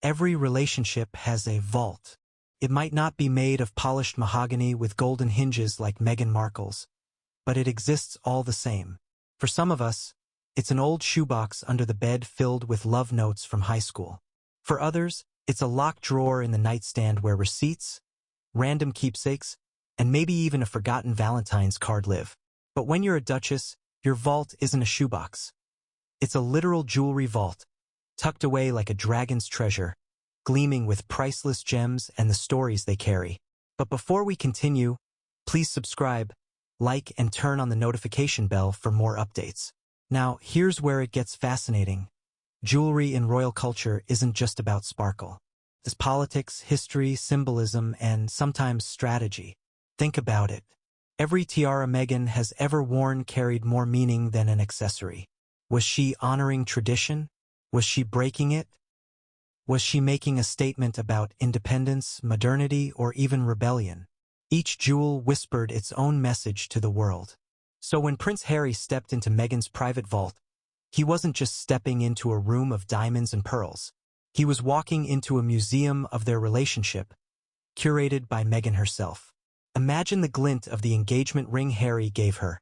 Every relationship has a vault. It might not be made of polished mahogany with golden hinges like Meghan Markle's, but it exists all the same. For some of us, it's an old shoebox under the bed filled with love notes from high school. For others, it's a locked drawer in the nightstand where receipts, random keepsakes, and maybe even a forgotten Valentine's card live. But when you're a duchess, your vault isn't a shoebox. It's a literal jewelry vault, tucked away like a dragon's treasure, gleaming with priceless gems and the stories they carry. But before we continue, please subscribe, like, and turn on the notification bell for more updates. Now, here's where it gets fascinating. Jewelry in royal culture isn't just about sparkle. There's politics, history, symbolism, and sometimes strategy. Think about it. Every tiara Meghan has ever worn carried more meaning than an accessory. Was she honoring tradition? Was she breaking it? Was she making a statement about independence, modernity, or even rebellion? Each jewel whispered its own message to the world. So when Prince Harry stepped into Meghan's private vault, he wasn't just stepping into a room of diamonds and pearls. He was walking into a museum of their relationship, curated by Meghan herself. Imagine the glint of the engagement ring Harry gave her,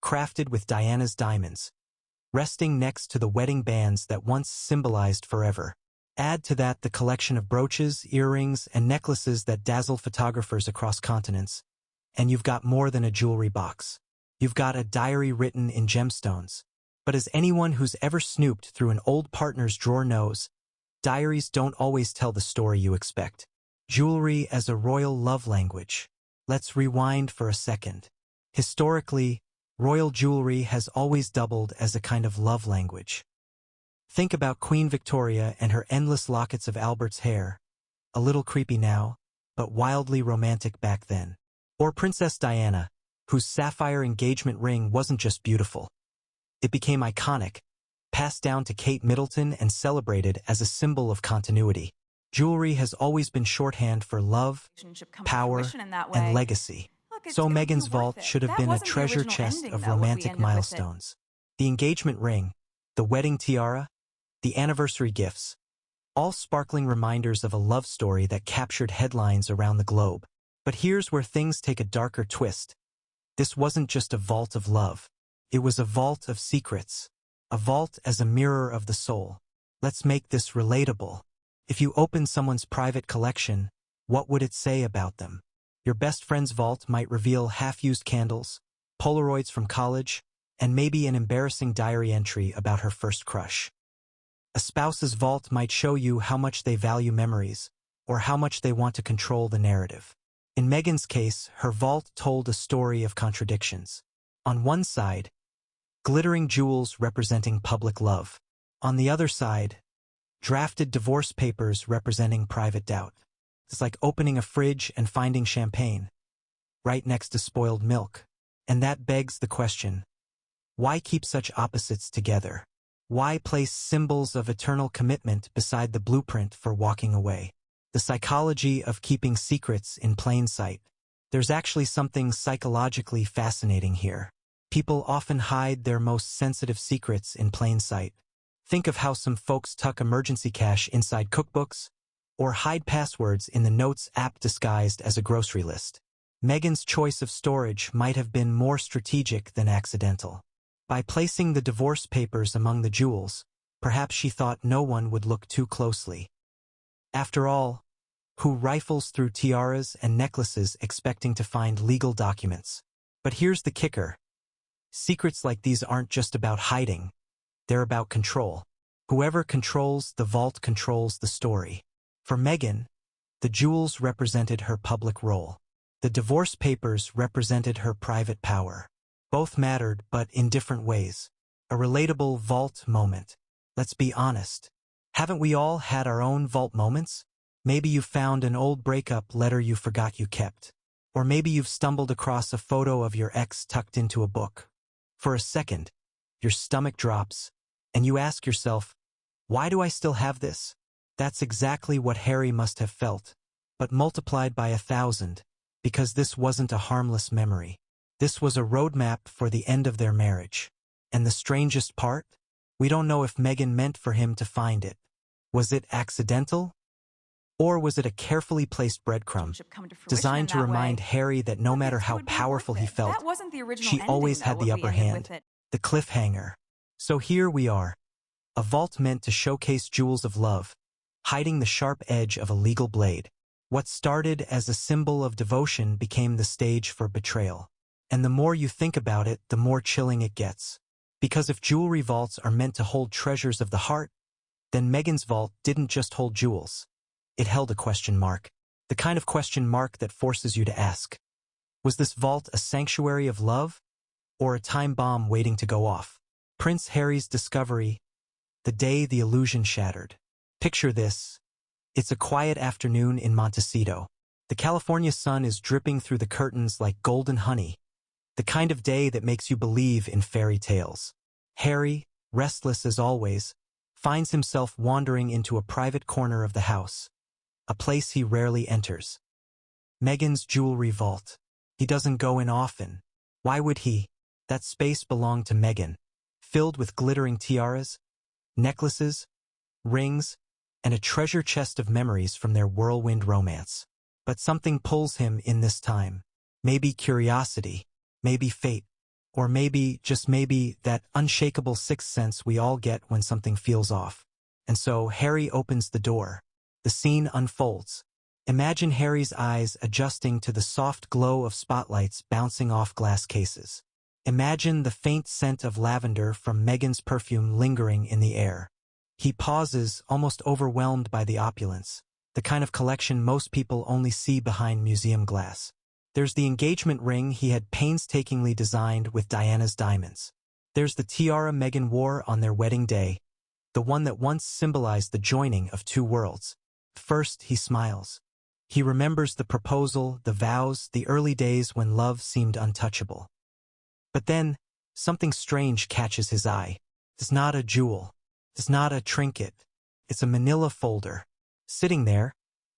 crafted with Diana's diamonds, resting next to the wedding bands that once symbolized forever. Add to that the collection of brooches, earrings, and necklaces that dazzled photographers across continents, and you've got more than a jewelry box. You've got a diary written in gemstones. But as anyone who's ever snooped through an old partner's drawer knows, diaries don't always tell the story you expect. Jewelry as a royal love language. Let's rewind for a second. Historically, royal jewelry has always doubled as a kind of love language. Think about Queen Victoria and her endless lockets of Albert's hair, a little creepy now, but wildly romantic back then. Or Princess Diana, whose sapphire engagement ring wasn't just beautiful. It became iconic, passed down to Kate Middleton and celebrated as a symbol of continuity. Jewelry has always been shorthand for love, power, and legacy. So Meghan's vault should have been a treasure chest of romantic milestones. The engagement ring, the wedding tiara, the anniversary gifts, all sparkling reminders of a love story that captured headlines around the globe. But here's where things take a darker twist. This wasn't just a vault of love. It was a vault of secrets, a vault as a mirror of the soul. Let's make this relatable. If you open someone's private collection, what would it say about them? Your best friend's vault might reveal half-used candles, Polaroids from college, and maybe an embarrassing diary entry about her first crush. A spouse's vault might show you how much they value memories, or how much they want to control the narrative. In Meghan's case, her vault told a story of contradictions. On one side, glittering jewels representing public love. On the other side, drafted divorce papers representing private doubt. It's like opening a fridge and finding champagne, right next to spoiled milk. And that begs the question, why keep such opposites together? Why place symbols of eternal commitment beside the blueprint for walking away? The psychology of keeping secrets in plain sight. There's actually something psychologically fascinating here. People often hide their most sensitive secrets in plain sight. Think of how some folks tuck emergency cash inside cookbooks, or hide passwords in the Notes app disguised as a grocery list. Meghan's choice of storage might have been more strategic than accidental. By placing the divorce papers among the jewels, perhaps she thought no one would look too closely. After all, who rifles through tiaras and necklaces expecting to find legal documents? But here's the kicker. Secrets like these aren't just about hiding, they're about control. Whoever controls the vault controls the story. For Meghan, the jewels represented her public role. The divorce papers represented her private power. Both mattered, but in different ways. A relatable vault moment. Let's be honest. Haven't we all had our own vault moments? Maybe you found an old breakup letter you forgot you kept. Or maybe you've stumbled across a photo of your ex tucked into a book. For a second, your stomach drops, and you ask yourself, why do I still have this? That's exactly what Harry must have felt, but multiplied by 1,000, because this wasn't a harmless memory. This was a roadmap for the end of their marriage. And the strangest part? We don't know if Meghan meant for him to find it. Was it accidental? Or was it a carefully placed breadcrumb, designed to remind Harry that no matter how powerful he felt, she always had the upper hand, the cliffhanger. So here we are, a vault meant to showcase jewels of love, hiding the sharp edge of a legal blade. What started as a symbol of devotion became the stage for betrayal. And the more you think about it, the more chilling it gets. Because if jewelry vaults are meant to hold treasures of the heart, then Meghan's vault didn't just hold jewels. It held a question mark. The kind of question mark that forces you to ask. Was this vault a sanctuary of love, or a time bomb waiting to go off? Prince Harry's discovery, the day the illusion shattered. Picture this. It's a quiet afternoon in Montecito. The California sun is dripping through the curtains like golden honey. The kind of day that makes you believe in fairy tales. Harry, restless as always, finds himself wandering into a private corner of the house, a place he rarely enters. Meghan's jewelry vault. He doesn't go in often. Why would he? That space belonged to Meghan, filled with glittering tiaras, necklaces, rings, and a treasure chest of memories from their whirlwind romance. But something pulls him in this time. Maybe curiosity, maybe fate, or maybe, just maybe, that unshakable sixth sense we all get when something feels off. And so Harry opens the door. The scene unfolds. Imagine Harry's eyes adjusting to the soft glow of spotlights bouncing off glass cases. Imagine the faint scent of lavender from Meghan's perfume lingering in the air. He pauses, almost overwhelmed by the opulence, the kind of collection most people only see behind museum glass. There's the engagement ring he had painstakingly designed with Diana's diamonds. There's the tiara Meghan wore on their wedding day, the one that once symbolized the joining of two worlds. First, he smiles. He remembers the proposal, the vows, the early days when love seemed untouchable. But then, something strange catches his eye. It's not a jewel. It's not a trinket. It's a manila folder. Sitting there,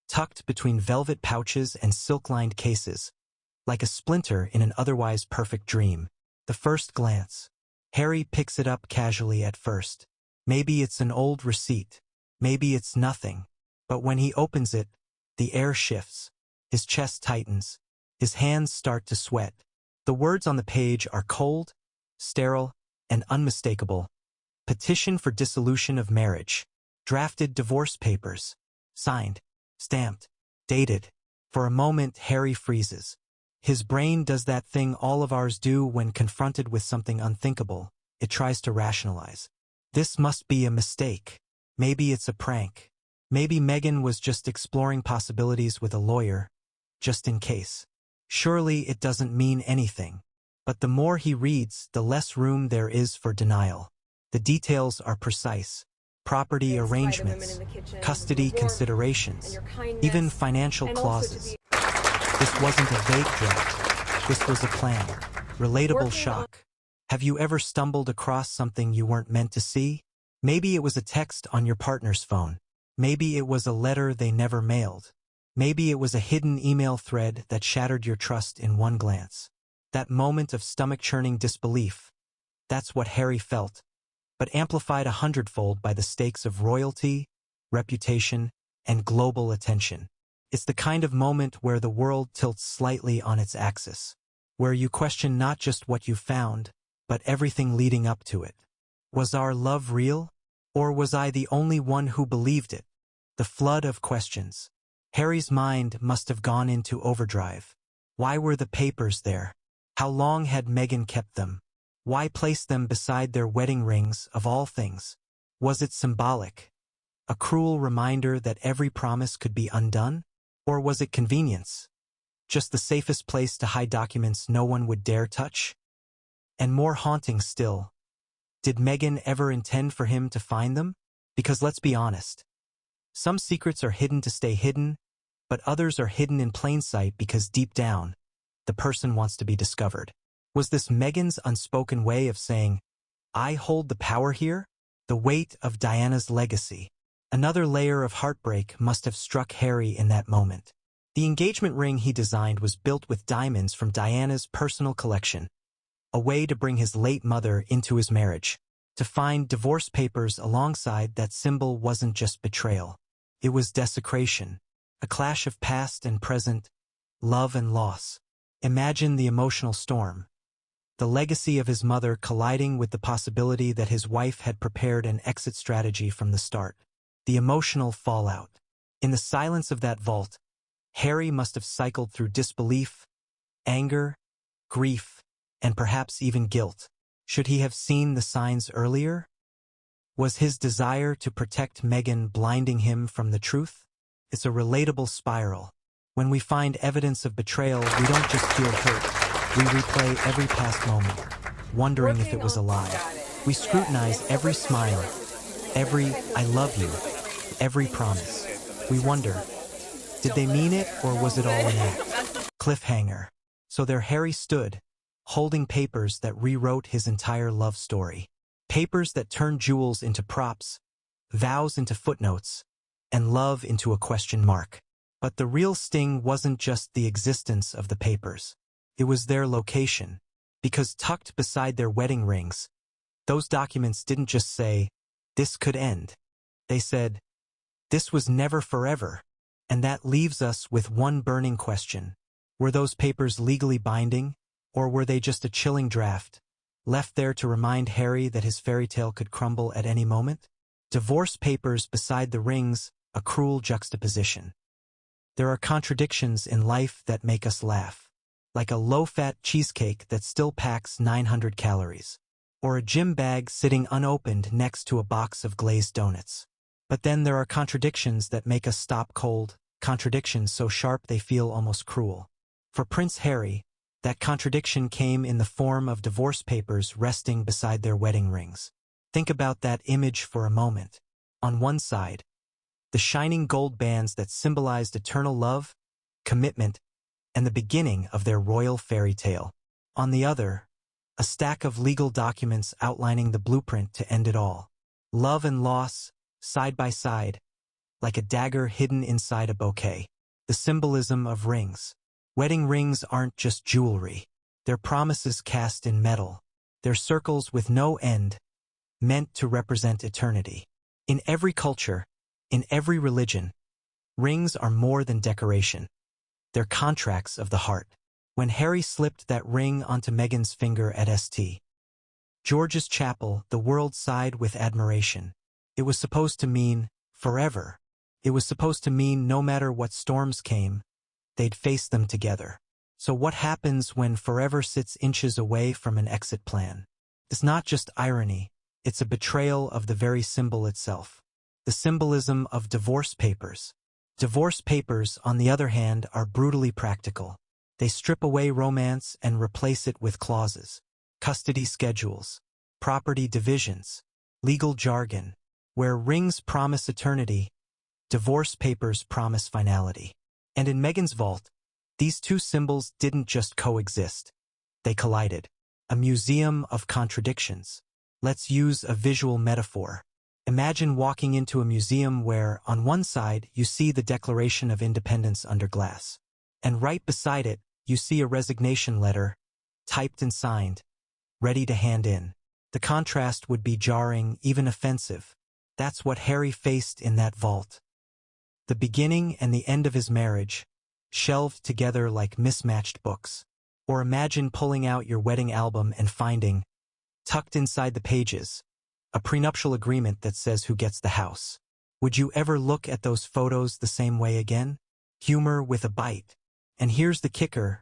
tucked between velvet pouches and silk-lined cases, like a splinter in an otherwise perfect dream. The first glance. Harry picks it up casually at first. Maybe it's an old receipt. Maybe it's nothing. But when he opens it, the air shifts. His chest tightens. His hands start to sweat. The words on the page are cold, sterile, and unmistakable. Petition for dissolution of marriage. Drafted divorce papers. Signed. Stamped. Dated. For a moment, Harry freezes. His brain does that thing all of ours do when confronted with something unthinkable. It tries to rationalize. This must be a mistake. Maybe it's a prank. Maybe Meghan was just exploring possibilities with a lawyer, just in case. Surely it doesn't mean anything. But the more he reads, the less room there is for denial. The details are precise. Property arrangements, custody considerations, even financial clauses. This wasn't a vague draft. This was a plan. Relatable shock. Have you ever stumbled across something you weren't meant to see? Maybe it was a text on your partner's phone. Maybe it was a letter they never mailed. Maybe it was a hidden email thread that shattered your trust in one glance. That moment of stomach-churning disbelief. That's what Harry felt, but amplified 100-fold by the stakes of royalty, reputation, and global attention. It's the kind of moment where the world tilts slightly on its axis, where you question not just what you found, but everything leading up to it. Was our love real? Or was I the only one who believed it? The flood of questions. Harry's mind must have gone into overdrive. Why were the papers there? How long had Meghan kept them? Why place them beside their wedding rings, of all things? Was it symbolic? A cruel reminder that every promise could be undone? Or was it convenience? Just the safest place to hide documents no one would dare touch? And more haunting still, did Meghan ever intend for him to find them? Because let's be honest. Some secrets are hidden to stay hidden, but others are hidden in plain sight because deep down, the person wants to be discovered. Was this Meghan's unspoken way of saying, I hold the power here? The weight of Diana's legacy. Another layer of heartbreak must have struck Harry in that moment. The engagement ring he designed was built with diamonds from Diana's personal collection, a way to bring his late mother into his marriage, To find divorce papers alongside that symbol wasn't just betrayal. It was desecration, a clash of past and present, love and loss. Imagine the emotional storm. The legacy of his mother colliding with the possibility that his wife had prepared an exit strategy from the start. The emotional fallout. In the silence of that vault, Harry must have cycled through disbelief, anger, grief, and perhaps even guilt. Should he have seen the signs earlier? Was his desire to protect Meghan blinding him from the truth? It's a relatable spiral. When we find evidence of betrayal, we don't just feel hurt. We replay every past moment, wondering if it was a lie. We scrutinize every smile, every "I love you," every promise. We wonder, did they mean it or was it all an act? Cliffhanger. So there Harry stood, holding papers that rewrote his entire love story. Papers that turned jewels into props, vows into footnotes, and love into a question mark. But the real sting wasn't just the existence of the papers. It was their location. Because tucked beside their wedding rings, those documents didn't just say, "This could end." They said, "This was never forever." And that leaves us with one burning question. Were those papers legally binding, or were they just a chilling draft, left there to remind Harry that his fairy tale could crumble at any moment? Divorce papers beside the rings, a cruel juxtaposition. There are contradictions in life that make us laugh, like a low-fat cheesecake that still packs 900 calories, or a gym bag sitting unopened next to a box of glazed donuts. But then there are contradictions that make us stop cold, contradictions so sharp they feel almost cruel. For Prince Harry, that contradiction came in the form of divorce papers resting beside their wedding rings. Think about that image for a moment. On one side, the shining gold bands that symbolized eternal love, commitment, and the beginning of their royal fairy tale. On the other, a stack of legal documents outlining the blueprint to end it all. Love and loss, side by side, like a dagger hidden inside a bouquet. The symbolism of rings. Wedding rings aren't just jewelry. They're promises cast in metal. They're circles with no end, meant to represent eternity. In every culture, in every religion, rings are more than decoration. They're contracts of the heart. When Harry slipped that ring onto Meghan's finger at St. George's Chapel, the world sighed with admiration. It was supposed to mean forever. It was supposed to mean no matter what storms came, they'd face them together. So what happens when forever sits inches away from an exit plan? It's not just irony, it's a betrayal of the very symbol itself. The symbolism of divorce papers. Divorce papers, on the other hand, are brutally practical. They strip away romance and replace it with clauses, custody schedules, property divisions, legal jargon. Where rings promise eternity, divorce papers promise finality. And in Meghan's vault, these two symbols didn't just coexist. They collided. A museum of contradictions. Let's use a visual metaphor. Imagine walking into a museum where, on one side, you see the Declaration of Independence under glass. And right beside it, you see a resignation letter, typed and signed, ready to hand in. The contrast would be jarring, even offensive. That's what Harry faced in that vault. The beginning and the end of his marriage, shelved together like mismatched books. Or imagine pulling out your wedding album and finding, tucked inside the pages, a prenuptial agreement that says who gets the house. Would you ever look at those photos the same way again? Humor with a bite. And here's the kicker.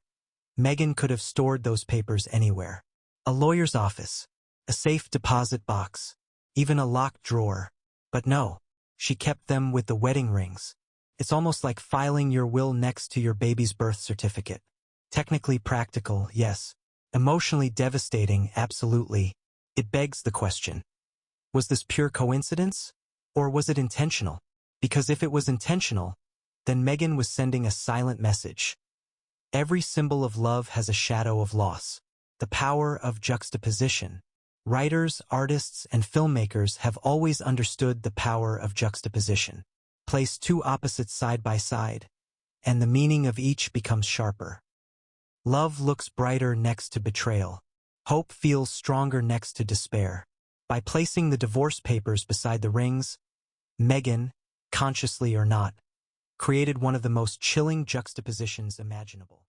Meghan could have stored those papers anywhere. A lawyer's office, a safe deposit box, even a locked drawer. But no, she kept them with the wedding rings. It's almost like filing your will next to your baby's birth certificate. Technically practical, yes. Emotionally devastating, absolutely. It begs the question. Was this pure coincidence? Or was it intentional? Because if it was intentional, then Meghan was sending a silent message. Every symbol of love has a shadow of loss. The power of juxtaposition. Writers, artists, and filmmakers have always understood the power of juxtaposition. Place two opposites side by side, and the meaning of each becomes sharper. Love looks brighter next to betrayal. Hope feels stronger next to despair. By placing the divorce papers beside the rings, Meghan, consciously or not, created one of the most chilling juxtapositions imaginable.